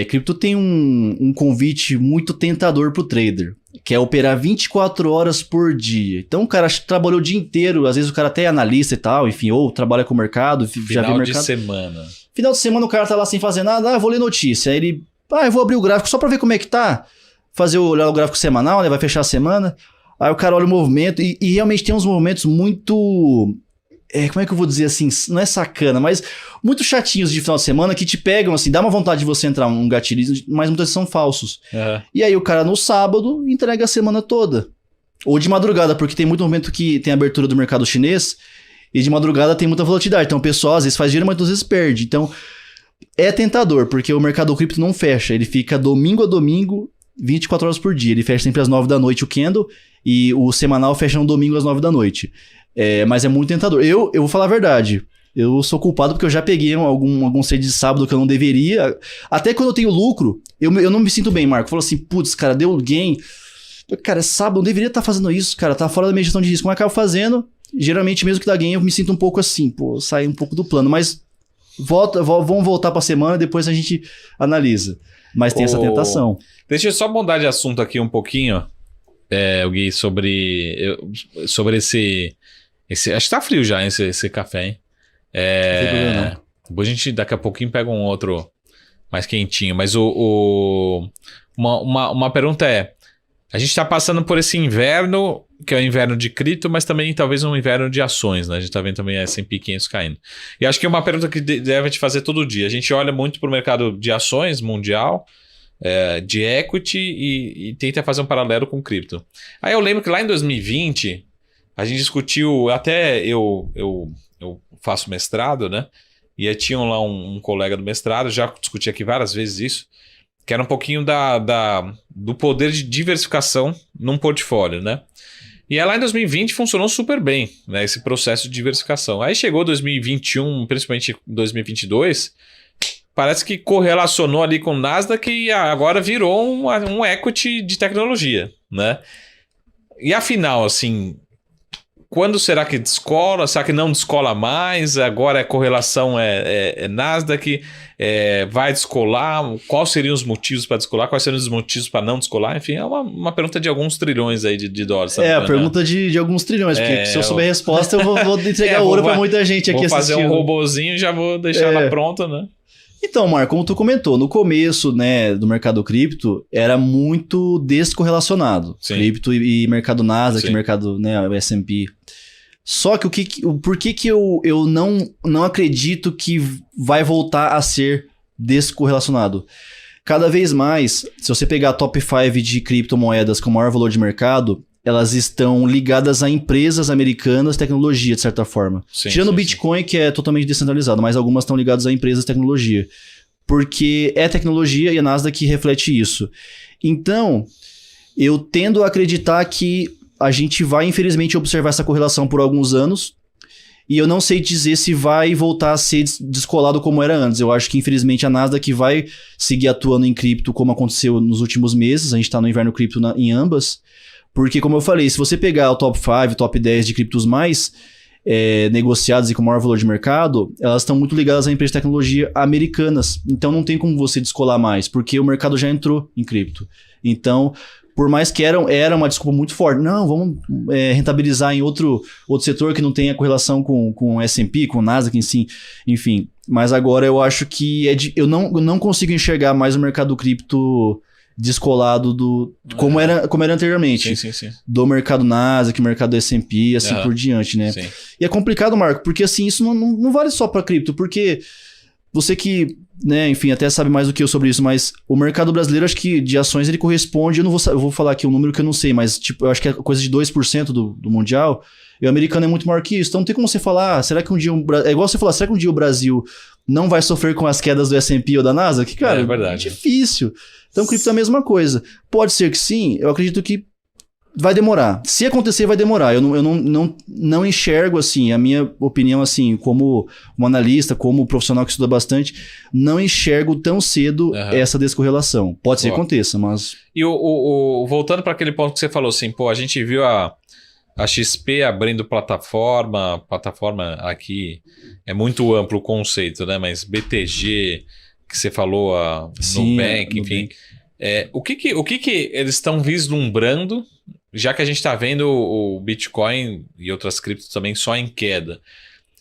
Cripto tem um convite muito tentador pro trader, que é operar 24 horas por dia. Então o cara trabalhou o dia inteiro, às vezes o cara até é analista e tal, enfim, ou trabalha com o mercado, já vê o mercado. Final de semana. Final de semana o cara tá lá sem fazer nada, eu vou ler notícia. Aí ele, eu vou abrir o gráfico só pra ver como é que tá, olhar o gráfico semanal, né, vai fechar a semana. Aí o cara olha o movimento e realmente tem uns movimentos muito... como é que eu vou dizer assim? Não é sacana, mas muito chatinhos de final de semana que te pegam, assim, dá uma vontade de você entrar um gatilho, mas muitas são falsos. E aí o cara no sábado entrega a semana toda. Ou de madrugada, porque tem muito momento que tem abertura do mercado chinês e de madrugada tem muita volatilidade. Então o pessoal às vezes faz dinheiro, mas às vezes perde. Então é tentador, porque o mercado cripto não fecha. Ele fica domingo a domingo, 24 horas por dia. Ele fecha sempre às 9 da noite o candle e o semanal fecha no domingo às 9 da noite. Mas é muito tentador. Eu vou falar a verdade. Eu sou culpado porque eu já peguei algum trade de sábado que eu não deveria. Até quando eu tenho lucro, eu não me sinto bem, Marco. Eu falo assim, putz, cara, deu gain. Cara, é sábado, eu não deveria estar fazendo isso, cara. Tá fora da minha gestão de risco. Mas eu acabo fazendo. Geralmente, mesmo que dá gain, eu me sinto um pouco assim, sair um pouco do plano. Mas vamos voltar pra semana, depois a gente analisa. Mas tem essa tentação. Deixa eu só mudar de assunto aqui um pouquinho, Gui, sobre esse... Acho que tá frio já esse café, hein? Depois a gente daqui a pouquinho pega um outro mais quentinho. Mas uma pergunta a gente tá passando por esse inverno, que é o inverno de cripto, mas também talvez um inverno de ações, né? A gente tá vendo também a S&P 500 caindo. E acho que é uma pergunta que deve te fazer todo dia. A gente olha muito pro mercado de ações mundial, de equity e tenta fazer um paralelo com cripto. Aí eu lembro que lá em 2020... a gente discutiu, até eu faço mestrado, né? E aí tinha lá um colega do mestrado, já discuti aqui várias vezes isso, que era um pouquinho do poder de diversificação num portfólio, né? E aí lá em 2020 funcionou super bem, né? Esse processo de diversificação. Aí chegou 2021, principalmente 2022, parece que correlacionou ali com o Nasdaq e agora virou um equity de tecnologia, né? E afinal, assim... quando será que descola? Será que não descola mais? Agora a correlação é Nasdaq? Vai descolar? Quais seriam os motivos para descolar? Quais seriam os motivos para não descolar? Enfim, é uma pergunta de alguns trilhões aí de dólares. A pergunta de alguns trilhões, porque se eu souber a resposta, eu vou entregar ouro para muita gente aqui assistindo. Vou fazer um robozinho e já vou deixar ela pronta, né? Então, Marco, como tu comentou, no começo, né, do mercado cripto, era muito descorrelacionado. Sim. Cripto e mercado Nasdaq, mercado, né, o S&P. Só que por que eu não acredito que vai voltar a ser descorrelacionado? Cada vez mais, se você pegar a top 5 de criptomoedas com maior valor de mercado, elas estão ligadas a empresas americanas de tecnologia, de certa forma. Tirando o Bitcoin, que é totalmente descentralizado, mas algumas estão ligadas a empresas de tecnologia. Porque é tecnologia e a Nasdaq reflete isso. Então, eu tendo a acreditar que a gente vai, infelizmente, observar essa correlação por alguns anos. E eu não sei dizer se vai voltar a ser descolado como era antes. Eu acho que, infelizmente, a Nasdaq vai seguir atuando em cripto como aconteceu nos últimos meses. A gente está no inverno cripto em ambas. Porque, como eu falei, se você pegar o top 5, top 10 de criptos mais negociadas e com maior valor de mercado, elas estão muito ligadas a empresas de tecnologia americanas. Então, não tem como você descolar mais, porque o mercado já entrou em cripto. Então, por mais que era uma desculpa muito forte, não, vamos rentabilizar em outro setor que não tenha correlação com o S&P, com o Nasdaq em si, enfim. Mas agora eu acho que eu não consigo enxergar mais o mercado cripto descolado como era anteriormente. Sim. Do mercado Nasdaq, mercado S&P, assim por diante, né? Sim. E é complicado, Marco, porque assim, isso não vale só para cripto, porque você que, né, enfim, até sabe mais do que eu sobre isso, mas o mercado brasileiro, acho que de ações, ele corresponde, eu vou falar aqui um número que eu não sei, mas tipo, eu acho que é coisa de 2% do mundial, e o americano é muito maior que isso. Então não tem como você falar, será que um dia... é igual você falar, será que um dia o Brasil não vai sofrer com as quedas do S&P ou da Nasdaq? Cara, é verdade. Difícil. Então, cripto é a mesma coisa. Pode ser que sim, eu acredito que vai demorar. Se acontecer, vai demorar. Eu não enxergo, assim, a minha opinião, assim, como um analista, como um profissional que estuda bastante, não enxergo tão cedo essa descorrelação. Pode ser que aconteça, mas... E voltando para aquele ponto que você falou, assim, a gente viu a XP abrindo plataforma aqui, é muito amplo o conceito, né? Mas BTG... que você falou, Sim, Nubank, enfim. O que eles estão vislumbrando, já que a gente está vendo o Bitcoin e outras criptos também só em queda?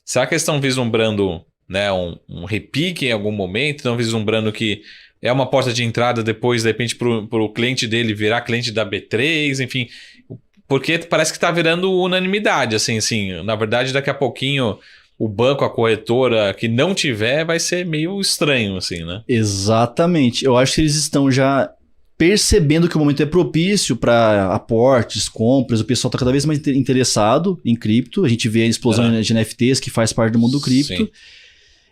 Será que eles estão vislumbrando, né, um repique em algum momento? Estão vislumbrando que é uma porta de entrada depois, de repente, para o cliente dele virar cliente da B3, enfim... Porque parece que está virando unanimidade, assim, na verdade daqui a pouquinho o banco, a corretora que não tiver vai ser meio estranho, assim, né? Exatamente. Eu acho que eles estão já percebendo que o momento é propício para aportes, compras, o pessoal está cada vez mais interessado em cripto, a gente vê a explosão de NFTs que faz parte do mundo do cripto, Sim.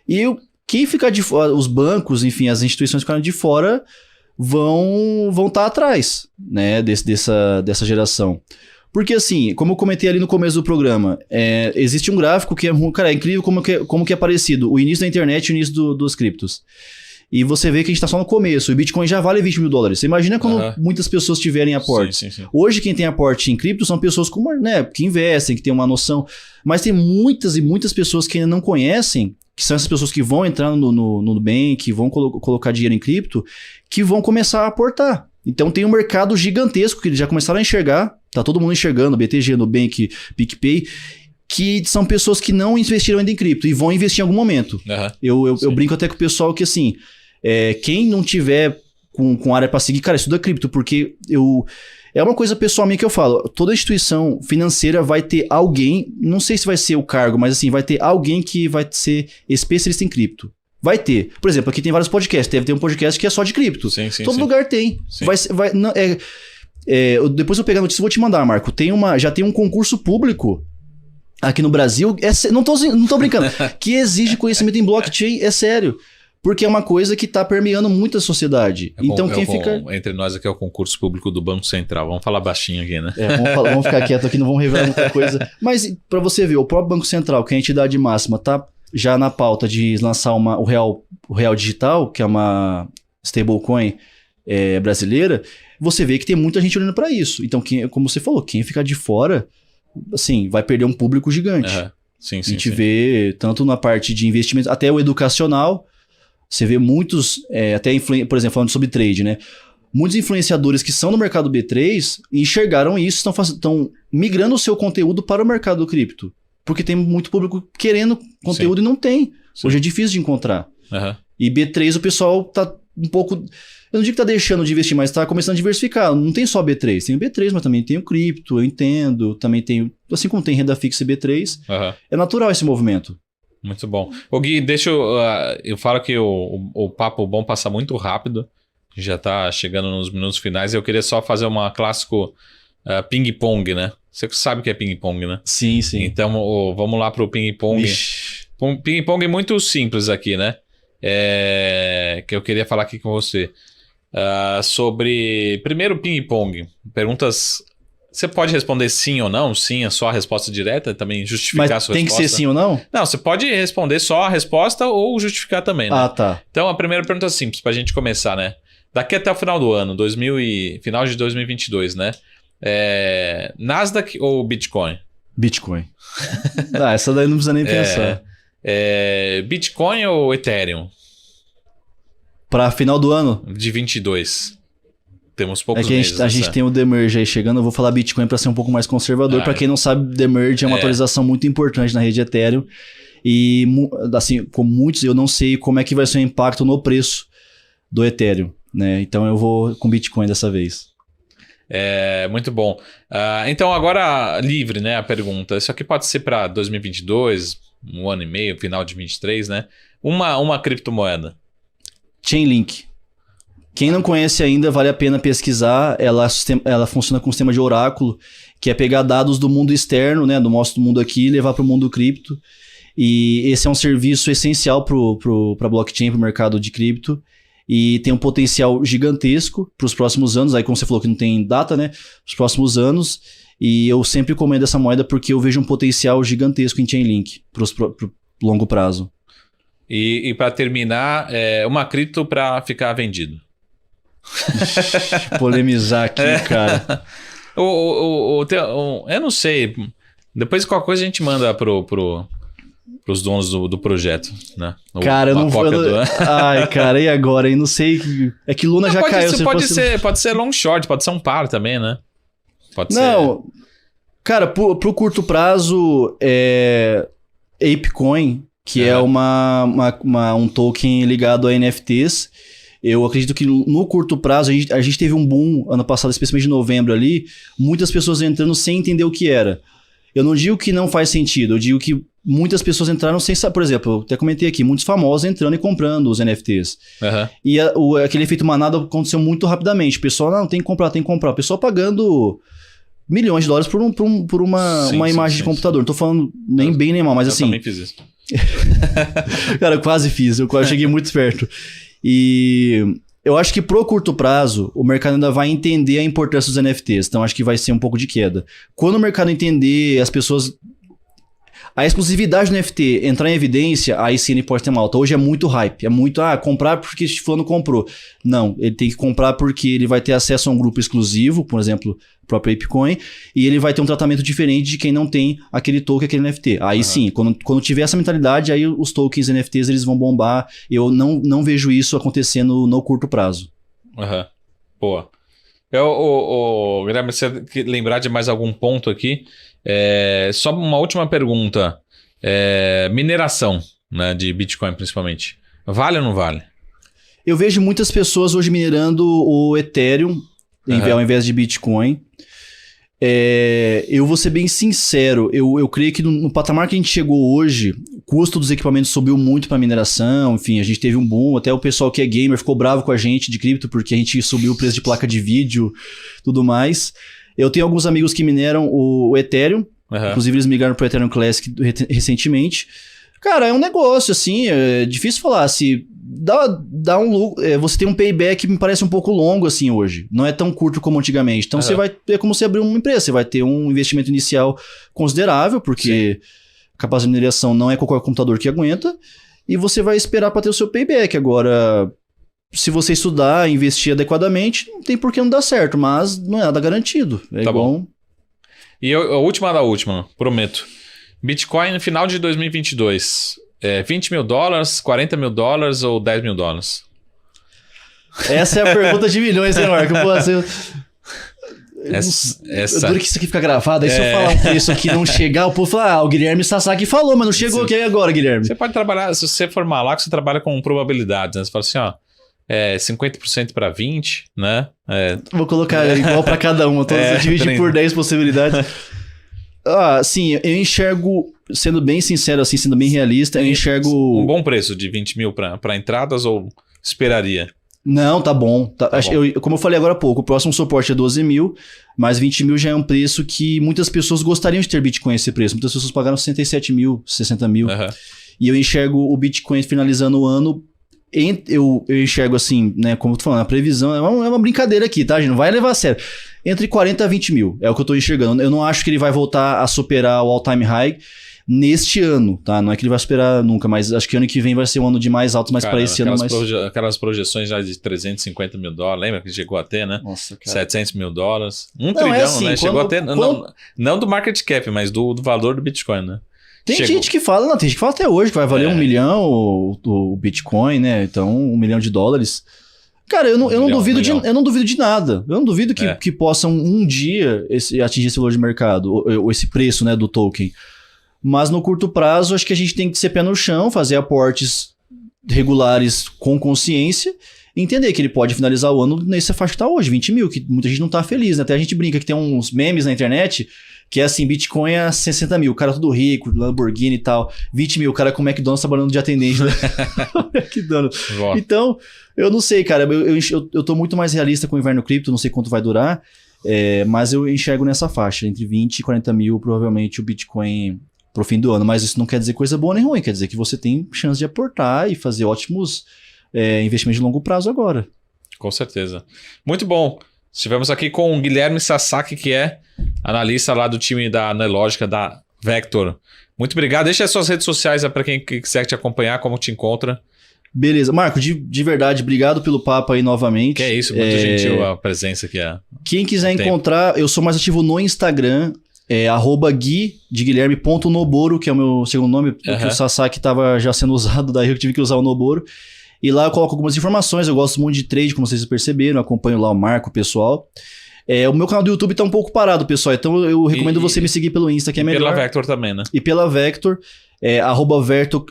e quem ficar de fora, os bancos, enfim, as instituições que ficaram de fora vão estar atrás, né, dessa geração. Porque assim, como eu comentei ali no começo do programa, existe um gráfico que é incrível como que é parecido. O início da internet e o início dos criptos. E você vê que a gente está só no começo. O Bitcoin já vale $20 mil. Você imagina quando muitas pessoas tiverem aporte. Sim. Hoje quem tem aporte em cripto são pessoas que investem, que tem uma noção. Mas tem muitas e muitas pessoas que ainda não conhecem, que são essas pessoas que vão entrar no Nubank, vão colocar dinheiro em cripto, que vão começar a aportar. Então tem um mercado gigantesco que eles já começaram a enxergar, tá todo mundo enxergando, BTG, Nubank, PicPay, que são pessoas que não investiram ainda em cripto e vão investir em algum momento. Eu brinco até com o pessoal que assim, quem não tiver com área para seguir, cara, estuda cripto, porque é uma coisa pessoal minha que eu falo, toda instituição financeira vai ter alguém, não sei se vai ser o cargo, mas assim, vai ter alguém que vai ser especialista em cripto. Vai ter. Por exemplo, aqui tem vários podcasts. Deve ter um podcast que é só de cripto. Todo lugar tem. Depois eu pegar a notícia e vou te mandar, Marco. Já tem um concurso público aqui no Brasil. Não tô brincando. Que exige conhecimento em blockchain. É sério. Porque é uma coisa que tá permeando muito a sociedade. Entre nós aqui é o concurso público do Banco Central. Vamos falar baixinho aqui, né? Vamos ficar quieto aqui, não vamos revelar muita coisa. Mas pra você ver, o próprio Banco Central, que é a entidade máxima, tá já na pauta de lançar o Real Digital, que é uma stablecoin brasileira, você vê que tem muita gente olhando para isso. Então, como você falou, quem ficar de fora, assim, vai perder um público gigante. A gente vê tanto na parte de investimento, até o educacional, você vê muitos, por exemplo, falando sobre trade, né? Muitos influenciadores que são no mercado B3 enxergaram isso, estão migrando o seu conteúdo para o mercado do cripto. Porque tem muito público querendo conteúdo e não tem. Hoje é difícil de encontrar. E B3 o pessoal tá um pouco... Eu não digo que tá deixando de investir, mas tá começando a diversificar. Não tem só B3. Tem o B3, mas também tem o cripto, eu entendo. Também tem... Assim como tem renda fixa e B3, é natural esse movimento. Muito bom. Ô Gui, eu falo que o papo bom passa muito rápido. Já tá chegando nos minutos finais. Eu queria só fazer uma clássico ping-pong, né? Você sabe o que é ping-pong, né? Sim. Então, vamos lá pro ping-pong. Ping-pong é muito simples aqui, né? Que eu queria falar aqui com você. Sobre... Primeiro, ping-pong. Perguntas... Você pode responder sim ou não? Sim é só a resposta direta? Também justificar a sua resposta? Mas tem que ser sim ou não? Não, você pode responder só a resposta ou justificar também, né? Tá. Então, a primeira pergunta é simples, pra gente começar, né? Daqui até o final do ano, final de 2022, né? Nasdaq ou Bitcoin? Bitcoin. Essa daí não precisa nem pensar. Bitcoin ou Ethereum? Para final do ano? De 22. Temos poucos meses. A gente tem o Demerge aí chegando. Eu vou falar Bitcoin para ser um pouco mais conservador. Para quem não sabe, Demerge é uma atualização muito importante na rede Ethereum. E assim, com muitos, eu não sei como é que vai ser o impacto no preço do Ethereum, né? Então eu vou com Bitcoin dessa vez. Muito bom. Então agora livre, né, a pergunta. Isso aqui pode ser para 2022, um ano e meio, final de 23, né? Uma criptomoeda. Chainlink. Quem não conhece ainda, vale a pena pesquisar. Ela funciona com um sistema de oráculo, que é pegar dados do mundo externo, né, do nosso mundo aqui, e levar para o mundo cripto. E esse é um serviço essencial para blockchain, para o mercado de cripto. E tem um potencial gigantesco para os próximos anos. Aí, como você falou que não tem data, né? Os próximos anos. E eu sempre recomendo essa moeda porque eu vejo um potencial gigantesco em Chainlink para o longo prazo. E para terminar, uma cripto para ficar vendido. Polemizar aqui, cara. Eu não sei. Depois qualquer coisa a gente manda pro os donos do projeto, né? Cara, eu não vou... Ai, cara, e agora? Eu não sei... É que Luna já caiu. Pode ser long short, pode ser um par também, né? Pode ser... Não, cara, pro curto prazo, ApeCoin, que é um token ligado a NFTs, eu acredito que no curto prazo, a gente teve um boom ano passado, especialmente em novembro ali, muitas pessoas entrando sem entender o que era. Eu não digo que não faz sentido, eu digo que muitas pessoas entraram sem saber. Por exemplo, eu até comentei aqui, muitos famosos entrando e comprando os NFTs. E aquele efeito manada aconteceu muito rapidamente. O pessoal, não, tem que comprar. O pessoal pagando milhões de dólares por uma imagem de computador. Não tô falando nem bem nem mal, mas assim... Eu também fiz isso. Cara, eu quase fiz, eu quase cheguei muito perto. E eu acho que pro curto prazo, o mercado ainda vai entender a importância dos NFTs. Então acho que vai ser um pouco de queda. Quando o mercado entender, as pessoas... A exclusividade do NFT entrar em evidência, aí sim ele pode ter uma alta. Hoje é muito hype, é muito, comprar porque este fulano comprou. Não, ele tem que comprar porque ele vai ter acesso a um grupo exclusivo, por exemplo, o próprio ApeCoin, e ele vai ter um tratamento diferente de quem não tem aquele token, aquele NFT. Aí sim, quando tiver essa mentalidade, aí os tokens NFTs eles vão bombar. Eu não vejo isso acontecendo no curto prazo. Boa. Guilherme, você lembrar de mais algum ponto aqui? Só uma última pergunta. Mineração, né, de Bitcoin principalmente. Vale ou não vale? Eu vejo muitas pessoas hoje minerando o Ethereum ao invés de Bitcoin. Eu vou ser bem sincero, eu creio que no patamar que a gente chegou hoje, o custo dos equipamentos subiu muito para mineração, enfim, a gente teve um boom, até o pessoal que é gamer ficou bravo com a gente de cripto porque a gente subiu o preço de placa de vídeo, tudo mais. Eu tenho alguns amigos que mineram o Ethereum, inclusive eles migraram pro Ethereum Classic recentemente. Cara, é um negócio, assim, é difícil falar, se dá um lucro, você tem um payback que me parece um pouco longo, assim, hoje. Não é tão curto como antigamente. Então, você vai, é como você abrir uma empresa, você vai ter um investimento inicial considerável, porque a capacidade de mineração não é qualquer computador que aguenta, e você vai esperar para ter o seu payback. Agora, se você estudar, investir adequadamente, não tem por que não dar certo, mas não é nada garantido. Tá bom. E a última da última, prometo. Bitcoin no final de 2022, $20 mil, $40 mil ou $10 mil? Essa é a pergunta de milhões, hein, Marco? Pô, essa... Duro que isso aqui fica gravado, aí se eu falar um preço aqui não chegar, o povo fala, o Guilherme Sasaki falou, mas não chegou aqui agora, Guilherme. Você pode trabalhar, se você for malaco, você trabalha com probabilidades, né? Você fala assim, 50% para 20%, né? Vou colocar igual para cada uma, divide por 10 possibilidades. Sim, eu enxergo, sendo bem sincero, assim, sendo bem realista, eu enxergo... Um bom preço de 20 mil para entradas ou esperaria? Não, tá bom. Como eu falei agora há pouco, o próximo suporte é 12 mil, mas 20 mil já é um preço que muitas pessoas gostariam de ter Bitcoin esse preço. Muitas pessoas pagaram 67 mil, 60 mil. E eu enxergo o Bitcoin finalizando o ano... Eu enxergo assim, né, como eu tô falando, a previsão é uma brincadeira aqui, tá, gente? Não vai levar a sério. Entre 40 a 20 mil, é o que eu tô enxergando. Eu não acho que ele vai voltar a superar o all-time high neste ano, tá? Não é que ele vai superar nunca, mas acho que ano que vem vai ser um ano de mais alto, mas para esse ano mais... Aquelas projeções já de $350 mil, lembra que chegou a ter, né? Nossa, cara. $700 mil. $1 trilhão, assim, né? Chegou a ter, não do market cap, mas do valor do Bitcoin, né? Tem gente que fala, tem gente que fala até hoje que vai valer $1 milhão o Bitcoin, né? Então, $1 milhão. Cara, eu não duvido de nada. Eu não duvido que possam um dia atingir esse valor de mercado, ou esse preço, né, do token. Mas no curto prazo, acho que a gente tem que ser pé no chão, fazer aportes regulares com consciência e entender que ele pode finalizar o ano nessa faixa que tá hoje, 20 mil, que muita gente não tá feliz, né? Até a gente brinca que tem uns memes na internet que é assim, Bitcoin é 60 mil, o cara tudo rico, Lamborghini e tal, 20 mil, o cara com McDonald's trabalhando de atendente, né? McDonald's. Então, eu não sei, cara, eu tô muito mais realista com o inverno cripto, não sei quanto vai durar, mas eu enxergo nessa faixa, entre 20 e 40 mil, provavelmente o Bitcoin pro fim do ano, mas isso não quer dizer coisa boa nem ruim, quer dizer que você tem chance de aportar e fazer ótimos investimentos de longo prazo agora. Com certeza. Muito bom. Estivemos aqui com o Guilherme Sasaki, que é analista lá do time da Nelogica, da Vector. Muito obrigado. Deixa as suas redes sociais para quem quiser te acompanhar, como te encontra. Beleza. Marco, de verdade, obrigado pelo papo aí novamente. Que é isso, muito gentil a presença aqui. Quem quiser encontrar, eu sou mais ativo no Instagram, É @Gui de Guilherme.noboro, que é o meu segundo nome, porque o Sasaki estava já sendo usado, daí eu tive que usar o Noboro. E lá eu coloco algumas informações, eu gosto muito de trade, como vocês perceberam, eu acompanho lá o Marco, o pessoal. O meu canal do YouTube tá um pouco parado, pessoal, então eu recomendo você me seguir pelo Insta, que é melhor. E pela Vector também, né? E pela Vector,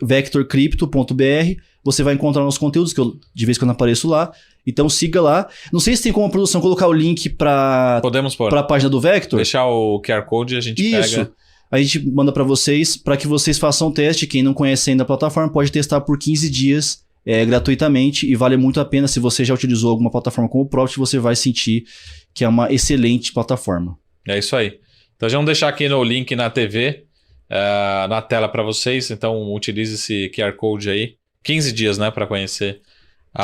@vectorcrypto.br, você vai encontrar nossos conteúdos, que eu de vez em quando apareço lá. Então siga lá. Não sei se tem como a produção colocar o link para a página do Vector. Deixar o QR Code e a gente pega. A gente manda para vocês, para que vocês façam o teste. Quem não conhece ainda a plataforma pode testar por 15 dias gratuitamente e vale muito a pena. Se você já utilizou alguma plataforma como o Profit, você vai sentir que é uma excelente plataforma. É isso aí. Então já vamos deixar aqui no link na TV, na tela para vocês. Então utilize esse QR Code aí. 15 dias, né, para conhecer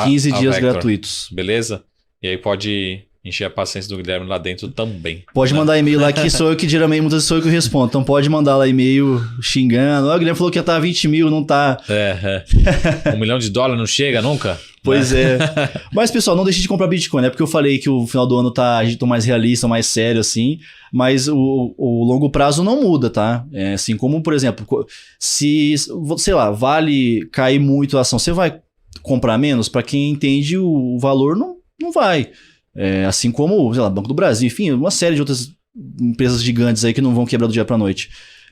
15 dias Vector. Gratuitos. Beleza? E aí pode encher a paciência do Guilherme lá dentro também. Pode mandar e-mail lá, que sou eu que geralmente muitas vezes sou eu que respondo. Então pode mandar lá e-mail xingando. O Guilherme falou que ia estar 20 mil, não tá. $1 milhão não chega nunca? Pois é. Mas, pessoal, não deixe de comprar Bitcoin, né? Porque eu falei que o final do ano a gente tá mais realista, mais sério, assim. Mas o longo prazo não muda, tá? Assim como, por exemplo, se, sei lá, vale cair muito a ação, você vai comprar menos? Para quem entende o valor, não vai. Assim como, sei lá, Banco do Brasil, enfim, uma série de outras empresas gigantes aí que não vão quebrar do dia pra noite.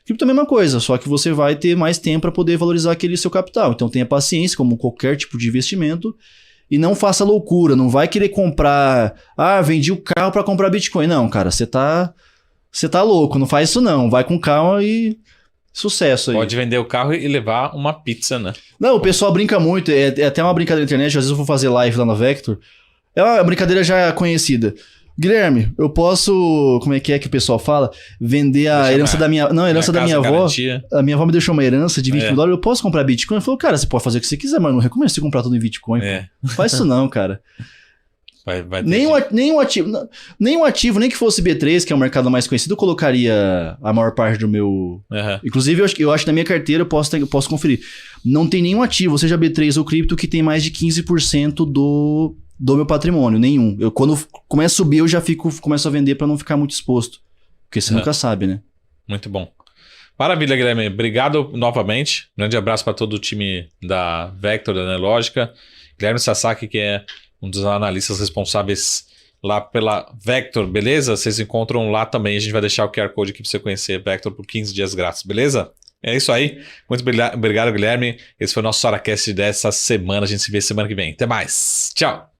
Cripto é a mesma coisa, só que você vai ter mais tempo para poder valorizar aquele seu capital. Então tenha paciência, como qualquer tipo de investimento, e não faça loucura. Não vai querer comprar... vendi o carro para comprar Bitcoin. Não, cara, você tá louco. Não faz isso não. Vai com calma e... Sucesso aí. Pode vender o carro e levar uma pizza, né? Não, o pessoal brinca muito. É até uma brincadeira na internet. Às vezes eu vou fazer live lá na Vector. É uma brincadeira já conhecida. Guilherme, eu posso... Como é que o pessoal fala? Vender a herança da minha... Não, a herança da minha avó. Garantia. A minha avó me deixou uma herança de 20 mil dólares. Eu posso comprar Bitcoin? Ele falou, cara, você pode fazer o que você quiser, mas não recomendo você comprar tudo em Bitcoin. Não faz isso não, cara. Nem um ativo, nem que fosse B3, que é o mercado mais conhecido, eu colocaria a maior parte do meu... Inclusive, eu acho que na minha carteira eu posso conferir. Não tem nenhum ativo, seja B3 ou cripto, que tem mais de 15% do meu patrimônio, nenhum. Quando começa a subir, eu já começo a vender para não ficar muito exposto. Porque você nunca sabe, né? Muito bom. Maravilha, Guilherme. Obrigado novamente. Grande abraço para todo o time da Vector, da Nelogica. Guilherme Sasaki, que é um dos analistas responsáveis lá pela Vector, beleza? Vocês encontram lá também. A gente vai deixar o QR Code aqui para você conhecer a Vector por 15 dias grátis, beleza? É isso aí. Muito obrigado, Guilherme. Esse foi o nosso SaraCast dessa semana. A gente se vê semana que vem. Até mais. Tchau.